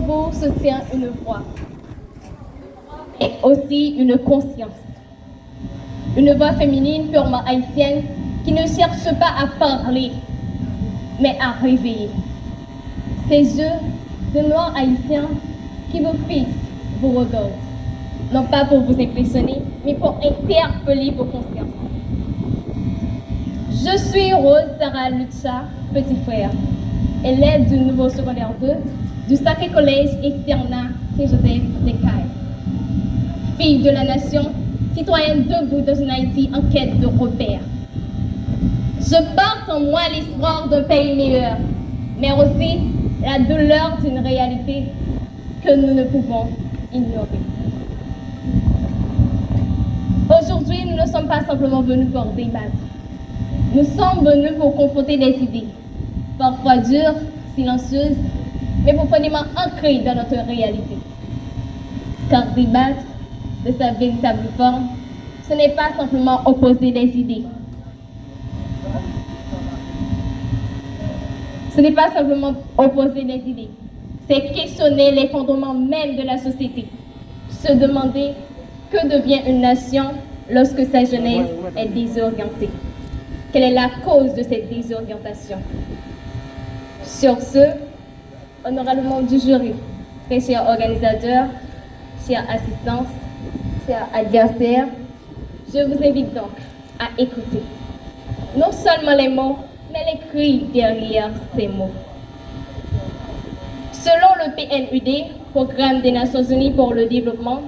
vous se tient une voix et aussi une conscience. Une voix féminine purement haïtienne qui ne cherche pas à parler, mais à réveiller. Ces yeux de noirs haïtiens qui vous fixent, vous regardent, non pas pour vous impressionner, mais pour interpeller vos consciences. Je suis Rose Sarah Lucha, petit frère, élève du nouveau secondaire 2 du Sacré Collège Externat Saint-Joseph des Cayes. Fille de la nation, citoyenne debout dans une Haïti en quête de repères. Je porte en moi l'espoir d'un pays meilleur, mais aussi la douleur d'une réalité que nous ne pouvons ignorer. Aujourd'hui, nous ne sommes pas simplement venus pour débattre. Nous sommes venus pour confronter des idées, parfois dures, silencieuses, mais profondément ancrées dans notre réalité. Car débattre de sa véritable forme, ce n'est pas simplement opposer des idées. Ce n'est pas simplement opposer des idées, c'est questionner les fondements même de la société. Se demander que devient une nation lorsque sa jeunesse est désorientée. Quelle est la cause de cette désorientation? Sur ce, honorables du jury, très chers organisateurs, chers assistants, chers adversaires, je vous invite donc à écouter non seulement les mots, mais les cris derrière ces mots. Selon le PNUD, Programme des Nations Unies pour le Développement,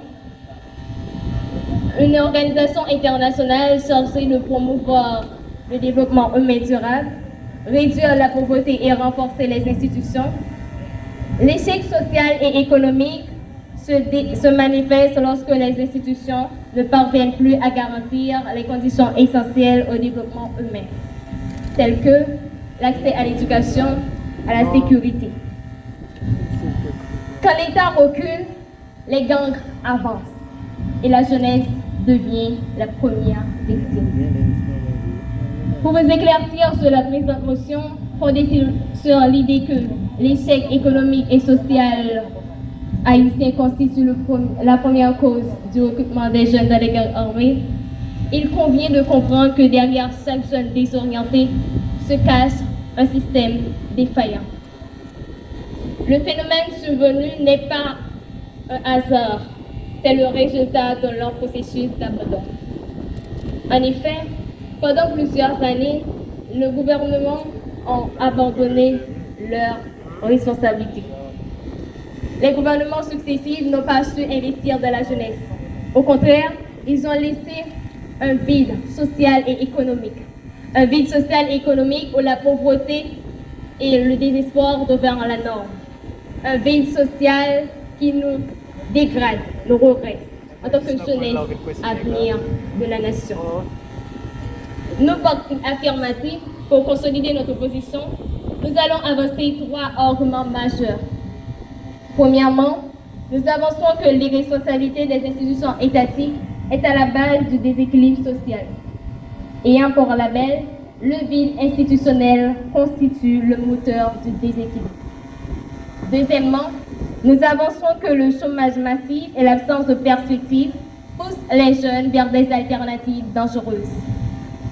une organisation internationale chargée de promouvoir le développement humain durable, réduire la pauvreté et renforcer les institutions, l'échec social et économique se manifeste lorsque les institutions ne parviennent plus à garantir les conditions essentielles au développement humain, telles que l'accès à l'éducation, à la sécurité. Quand l'État recule, les gangs avancent et la jeunesse devient la première victime. Pour vous éclaircir sur la présente motion, fondée sur l'idée que l'échec économique et social haïtien constitue la première cause du recrutement des jeunes dans les gangs armés, il convient de comprendre que derrière chaque jeune désorienté se cache un système défaillant. Le phénomène survenu n'est pas un hasard, c'est le résultat d'un long processus d'abandon. En effet, pendant plusieurs années, le gouvernement a abandonné leurs responsabilités. Les gouvernements successifs n'ont pas su investir dans la jeunesse. Au contraire, ils ont laissé un vide social et économique. Un vide social et économique où la pauvreté et le désespoir deviennent la norme. Un vide social qui nous dégrade, nous regrette en tant que jeunesse avenir de la nation. Nos votes affirmatifs pour consolider notre position, nous allons avancer 3 arguments majeurs. Premièrement, nous avançons que l'irresponsabilité des institutions étatiques est à la base du déséquilibre social. Ayant pour label, le vide institutionnel constitue le moteur du déséquilibre. Deuxièmement, nous avançons que le chômage massif et l'absence de perspective poussent les jeunes vers des alternatives dangereuses.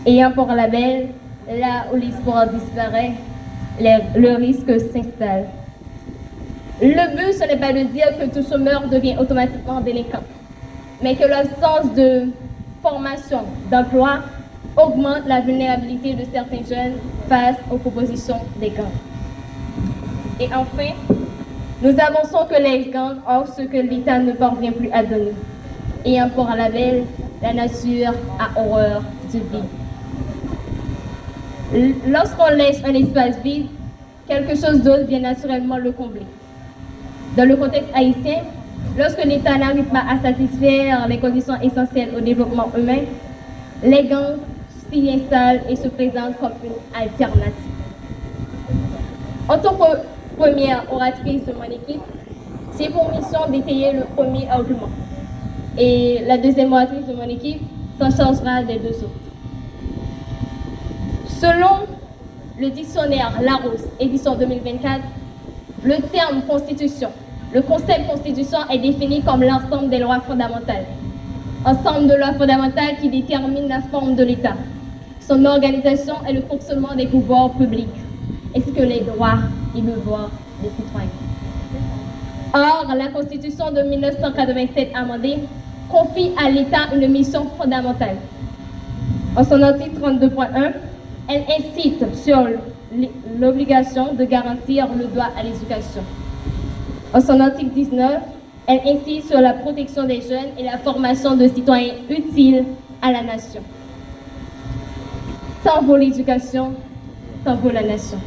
Ayant pour label, là où l'espoir disparaît, le risque s'installe. Le but, ce n'est pas de dire que tout chômeur devient automatiquement délinquant, mais que l'absence de formation, d'emploi, augmente la vulnérabilité de certains jeunes face aux propositions des gangs. Et enfin, nous avançons que les gangs offrent ce que l'État ne parvient plus à donner. Ayant pour label, la nature a horreur du vide. Lorsqu'on laisse un espace vide, quelque chose d'autre vient naturellement le combler. Dans le contexte haïtien, lorsque l'État n'arrive pas à satisfaire les conditions essentielles au développement humain, les gangs s'y installent et se présentent comme une alternative. En tant que première oratrice de mon équipe, j'ai pour mission d'étayer le premier argument. Et la deuxième oratrice de mon équipe s'en chargera des 2 autres. Selon le dictionnaire Larousse, édition 2024, le terme constitution Le concept constitution est défini comme l'ensemble des lois fondamentales. Ensemble de lois fondamentales qui déterminent la forme de l'État, son organisation et le fonctionnement des pouvoirs publics, ainsi que les droits et devoirs des citoyens. Or, la Constitution de 1987 amendée confie à l'État une mission fondamentale. En son article 32.1, elle incite sur l'obligation de garantir le droit à l'éducation. En son article 19, elle insiste sur la protection des jeunes et la formation de citoyens utiles à la nation. Tant vaut l'éducation, tant vaut la nation.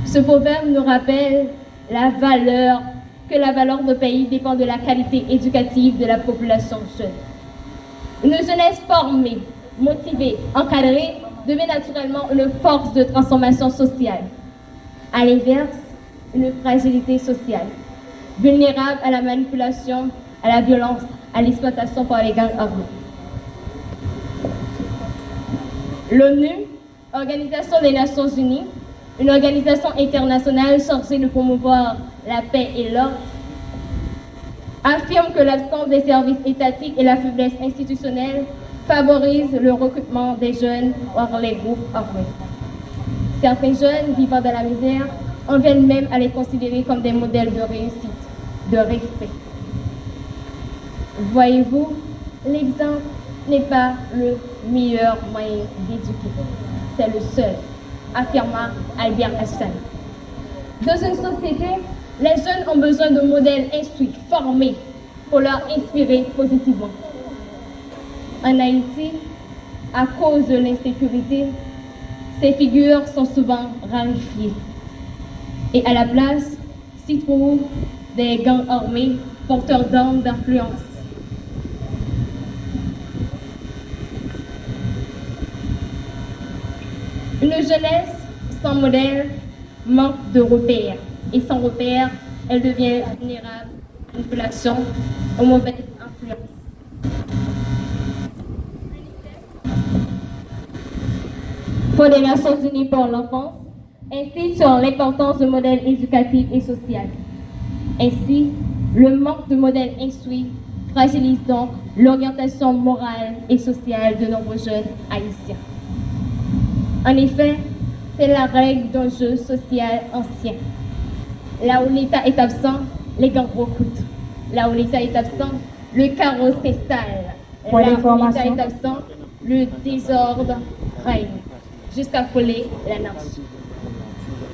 Ce proverbe nous rappelle que la valeur de pays dépend de la qualité éducative de la population jeune. Une jeunesse formée, motivée, encadrée devient naturellement une force de transformation sociale. À l'inverse, une fragilité sociale, vulnérable à la manipulation, à la violence, à l'exploitation par les gangs armés. L'ONU, Organisation des Nations Unies, une organisation internationale chargée de promouvoir la paix et l'ordre, affirme que l'absence des services étatiques et la faiblesse institutionnelle favorisent le recrutement des jeunes hors les groupes armés. Certains jeunes vivant dans la misère en viennent même à les considérer comme des modèles de réussite, de respect. Voyez-vous, l'exemple n'est pas le meilleur moyen d'éduquer, c'est le seul, affirma Albert Einstein. Dans une société, les jeunes ont besoin de modèles instruits, formés, pour leur inspirer positivement. En Haïti, à cause de l'insécurité, ces figures sont souvent raréfiées. Et à la place, s'y trouvent des gangs armés porteurs d'armes d'influence. Une jeunesse sans modèle manque de repères. Et sans repères, elle devient vulnérable à manipulation, aux mauvaises influences. Pour les Nations Unies pour l'enfance, insiste sur l'importance de modèles éducatifs et sociaux. Ainsi, le manque de modèles instruits fragilise donc l'orientation morale et sociale de nombreux jeunes haïtiens. En effet, c'est la règle d'un jeu social ancien. Là où l'État est absent, les gangs recrutent. Là où l'État est absent, le chaos s'installe. Là où l'État est absent, le désordre règne, jusqu'à coller l'anarchie.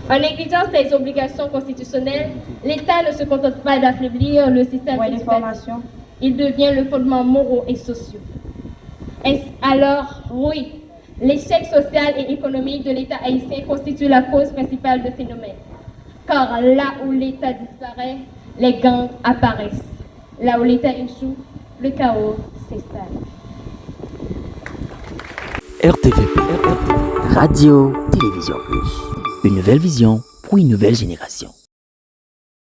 En négligeant ses obligations constitutionnelles, l'État ne se contente pas d'affaiblir le système éducatif. Il devient le fondement moraux et sociaux. Alors, oui, l'échec social et économique de l'État haïtien constitue la cause principale de phénomène. Car là où l'État disparaît, les gangs apparaissent. Là où l'État échoue, le chaos s'installe. RTVP, Radio Télévision Plus. Une nouvelle vision pour une nouvelle génération.